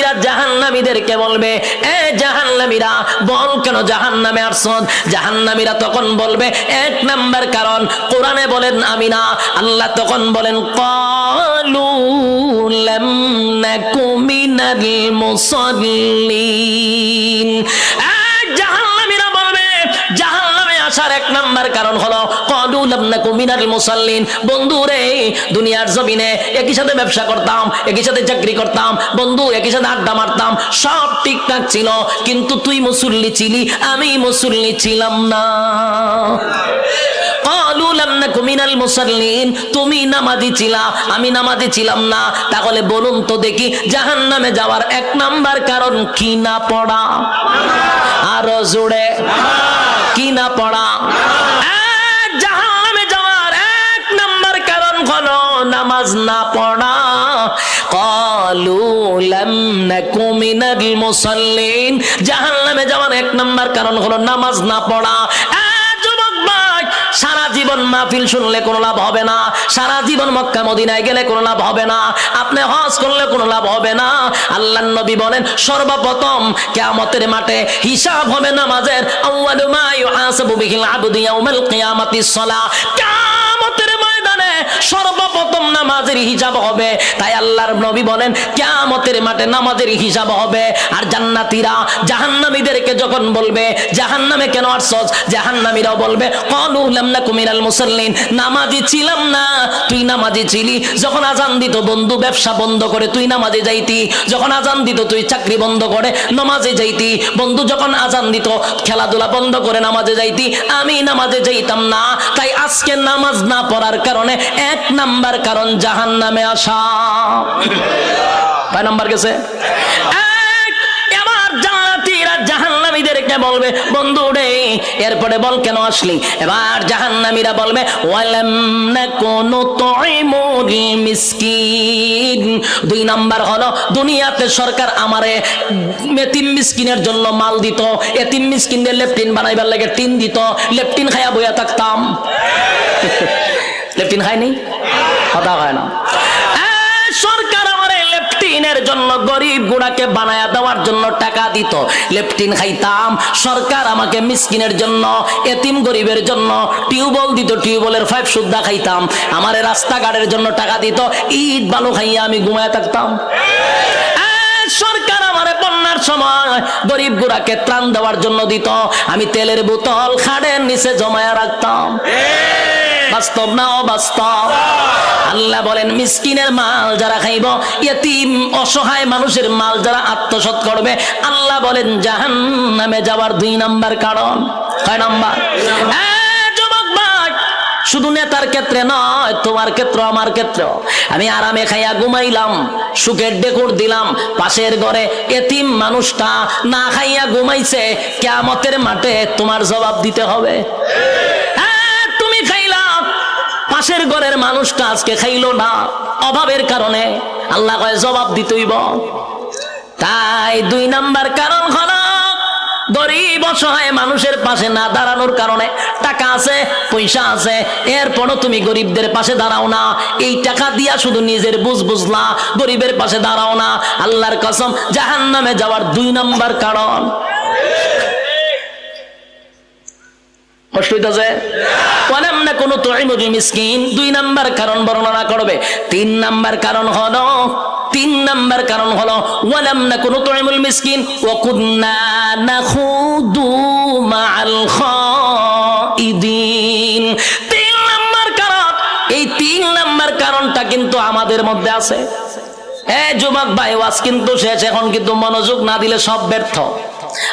জান্নাতীরা জাহান্নামীদেরকে বলবে, এ জাহান্নামীরা বল কেন জাহান্নামে আসছ? জাহান্নামীরা তখন বলবে, এক নাম্বার কারণ কোরআনে বলেন আমি না। আল্লাহ তখন বলেন, ক্বালু লাম নাকু মিনাল মুসাল্লিন। জাহান্নামীরা বলবে, জাহান্নামে আসার এক নাম্বার কারণ হলো ক্বালু লাম নাকু মিনাল মুসাল্লিন। বন্ধু রে, দুনিয়ার জমিনে একই সাথে ব্যবসা করতাম, একই সাথে চাকরি করতাম, বন্ধু একই সাথে আড্ডা মারতাম, সব ঠিকঠাক ছিল, কিন্তু তুই মুসল্লি ছিলি, আমি মুসল্লি ছিলাম না। ক্বালু লাম নাকু মিনাল মুসাল্লিন, তুমি নামাজি ছিলা, আমি নামাজি ছিলাম না। তাহলে বলুন তো দেখি, জাহান্নামে যাওয়ার এক নাম্বার কারণ কি না পড়া? আরো জোরে, কি না পড়া? জাহান্নামে যাওয়ার এক নাম্বার কারণ হলো নামাজ না পড়া। ক্বালু লাম নাকু মিনাল মুসাল্লিন, জাহান্নামে যাওয়ার এক নাম্বার কারণ হলো নামাজ না পড়া। সারা জীবন মাহফিল শুনলে কোনো লাভ হবে না, সারা জীবন মক্কা মদিনায় গেলে কোনো লাভ হবে না, আপনি হজ করলে কোনো লাভ হবে না। আল্লাহর নবী বলেন, সর্বপ্রথম কিয়ামতের মাঠে হিসাব হবে নামাজের। আউয়ালু মা ইউহাসাবু বিহিল আবদু ইয়াউমাল কিয়ামাতিস সালাহ। কিয়ামতের ময়দানে সর্বপ্রথম নামাজের হিসাব হবে। তাই আল্লাহর নবী বলেন, কিয়ামতের মাঠে নামাজের হিসাব হবে। আর জান্নাতীরা জাহান্নামীদেরকে যখন বলবে, জাহান্নামে কেন আসছস? জাহান্নামীরাও বলবে, ক্বালু লাম নাকু মিনাল মুসাল্লিন, নামাজি ছিলাম না, তুই নামাজি ছিলি। যখন আজান দিত বন্ধু ব্যবসা বন্ধ করে তুই নামাজে যাইতি, যখন আজান দিত তুই চাকরি বন্ধ করে নামাজে যাইতি, বন্ধু যখন আজান দিত খেলাধুলা বন্ধ করে নামাজে যাইতি, আমি নামাজে যাইতাম না। তাই আজকে নামাজ না পড়ার কারণে এক নাম্বার কারণ জাহান্নামে আসা। কয় নাম্বার গেছে? এবার জান্নাতীরা জাহান্নামীদেরকে বলবে, বন্ধু রে এরপরে বল কেন আসলি? এবার জাহান্নামীরা বলবে, ওয়ালাম নাকু নুতঈমুল মিসকিন। দুই নাম্বার হলো দুনিয়াতে সরকার আমারে এতিম মিসকিনের জন্য মাল দিত, এতিম মিসকিনদের লেফটিন বানাইবার লাগে টিন দিত, লেফটিন খাইয়া বইয়া থাকতাম। লেফটিন খাই নাই, কথা হয় না। সরকার আমারে লেফটিনের জন্য গরিব গুড়াকে বানায়া দেওয়ার জন্য টাকা দিত, লেফটিন খাইতাম। সরকার আমাকে মিসকিনের জন্য এতিম গরিবের জন্য টিউবওয়েল দিত, টিউবওয়েলের পাইপ সুদ্ধা খাইতাম। আমারে রাস্তাঘাটের জন্য টাকা দিত, ইট বালু খাইয়া আমি ঘুমায়া থাকতাম। সরকার আমারে বন্যার সময় গরিব গুড়াকে ত্রাণ দেওয়ার জন্য দিত, আমি তেলের বোতল খাড়ের নিচে জমায়া রাখতাম। বাস্তব না অবাস্তব? আল্লাহ বলেন, মিসকিনের মাল যারা খাইব, ইতিম অসহায় মানুষের মাল যারা আত্মসাৎ করবে, আল্লাহ বলেন জাহান্নামে যাওয়ার দুই নাম্বার কারণ। কয় নাম্বার? যুবক ভাই, শুধু নেতার ক্ষেত্রে নয়, তোমার ক্ষেত্র আমার ক্ষেত্র। আমি আরামে খাইয়া ঘুমাইলাম, সুখের ডেকুর দিলাম, পাশের ঘরে এতিম মানুষটা না খাইয়া ঘুমাইছে, কিয়ামতের মাঠে তোমার জবাব দিতে হবে। পাশের ঘরের মানুষটা আজকে খাইলো না অভাবের কারণে, আল্লাহ কয় জবাব দিতেইব। তাই দুই নাম্বার কারণ হলো গরিব অসহায় মানুষের পাশে না দাঁড়ানোর কারণে। টাকা আছে, পয়সা আছে, এরপরও তুমি গরিবদের পাশে দাঁড়াও না। এই টাকা দিয়া শুধু নিজের বুঝ বুঝলা, গরিবের পাশে দাঁড়াও না। আল্লাহর কসম, জাহান্নামে যাওয়ার দুই নাম্বার কারণ। কষ্ট হইতেছে? ওয়ালাম নাকু নুতঈমুল মিসকিন, দুই নাম্বার কারণ বর্ণনা করবে। তিন নাম্বার কারণ হলো ওয়ালাম নাকু নুতঈমুল মিসকিন ওয়া কুন্না নাখুদু মাআল খাইদিন। তিন নাম্বার কারণ, এই তিন নাম্বার কারণটা কিন্তু আমাদের মধ্যে আছে। যুবক ভাই, ওয়াজ কিন্তু শেষ, এখন কিন্তু মনোযোগ না দিলে সব ব্যর্থ।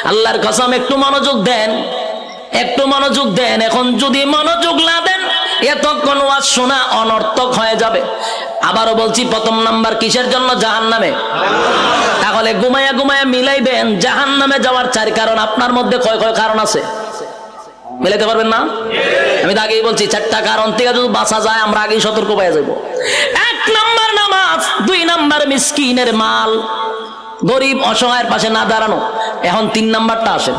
আল্লাহর কসম, একটু মনোযোগ দেন, একটু মনোযোগ দেন। এখন যদি মনোযোগ না দেন, এতক্ষণ ওয়াজ শোনা অনর্থক হয়ে যাবে। আবারও বলছি, প্রথম নাম্বার কিসের জন্য? জাহান্নামে। তাহলে ঘুমায়া ঘুমায়া মিলাইবেন জাহান্নামে যাওয়ার চার কারণ। আপনার মধ্যে কয় কয় কারণ আছে? মিলাইতে পারবেন না? আমি তো আগেই বলছি, চারটা কারণ থেকে যদি বাঁচা যায় আমরা আগেই সতর্ক পেয়ে যাব। এক নাম্বার নামাজ, দুই নাম্বার মিসকিনের মাল, গরিব অসহায়ের পাশে না দাঁড়ানো। এখন তিন নাম্বারটা আসেন।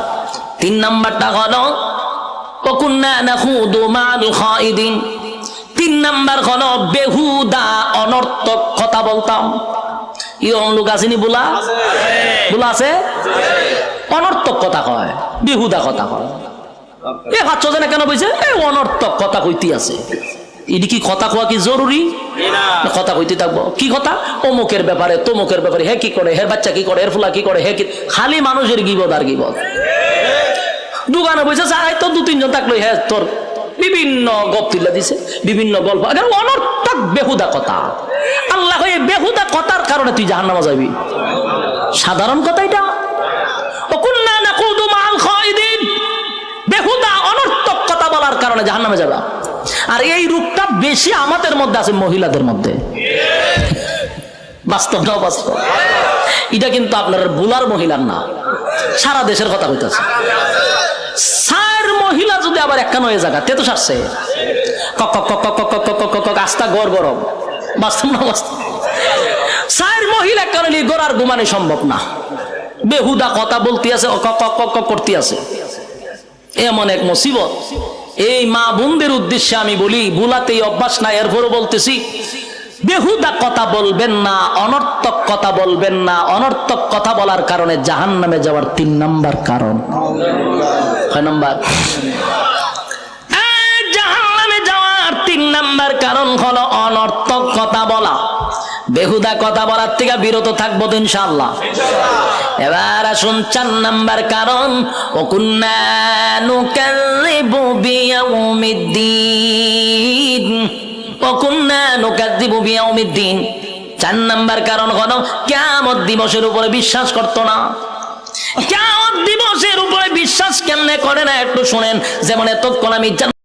তিন নাম্বারটা হলো ওয়াকুন্না নাখুদু মাআল খাইদিন। তিন নাম্বার হলো বেহুদা অনর্থক কথা বলতাম। ইয়ং লোক আসেনি বলা, ভুল আছে? অনর্থক কথা কয়, বেহুদা কথা কয়। এ ভাবছো যে না কেন বলছে এই অনর্থক কথা কইতে আছে। এটি কি কথা কোয়া কি জরুরি? কথা কইতে থাকবো কি কথা? অমুকের ব্যাপারে তমুকের ব্যাপারে, হে কি করে, হের বাচ্চা কি করে, হের ফুলা কি করে, হে কি, খালি মানুষের গিবদ আর গিবদ। দোকানে বসে চাই তো 2-3 জন থাকলো, হ্যাঁ তোর বিভিন্ন গপ তুলে দিছে, বিভিন্ন গল্প, অনর্থক বেহুদা কথা। আল্লাহ এই বেহুদা কথার কারণে তুই জাহান্নামে যাবি। সাধারণ কথা এটা। ওকুন্না নাকুদু মাল খায়দিন, বেহুদা অনর্থক কথা বলার কারণে জাহান্নামে যাবা। আর এই রূপটা বেশি আমাদের মধ্যে আছে, মহিলাদের মধ্যে। বাস্তব না বাস্তব? এটা কিন্তু আপনার বুলার মহিলার না, সারা দেশের কথা কইতাছে। সার মহিলা যদি আবার একখান হয়ে জায়গা তে তো সারছে আস্তা গড় গরম। বাস্তব না বাস্তব? সার মহিলা কারণে গড়ার ঘুমানো সম্ভব না, বেহুদা কথা বলতে আছে, করতে আছে। এমন এক মুসিবত। এই মা বোনদের উদ্দেশ্যে আমি বলি, বুলাতেই অভ্যাস না, এরপরও বলতেছি, বেহুদা কথা বলবেন না, অনর্থক কথা বলবেন না। অনর্থক কথা বলার কারণে জাহান্নামে যাওয়ার 3 নাম্বার কারণ। কয় নাম্বার? জাহান্নামে যাওয়ার 3 নাম্বার কারণ হলো অনর্থক কথা বলা। বেহুদা কথা বলার থেকে বিরত থাকবো তো ইনশাআল্লাহ। এবার আসুন 4 নাম্বার কারণ, ওকুন্না নুকাযযিবু বিয়াউমিদ্দিন। ওকুন্না নুকাযযিবু বিয়াউমিদ্দিন 4 নাম্বার কারণ হলো কিয়ামত দিবসের উপরে বিশ্বাস করতো না। কিয়ামত দিবসের উপরে বিশ্বাস কেমনে করে না একটু শুনেন। যেমন এতক্ষণ আমি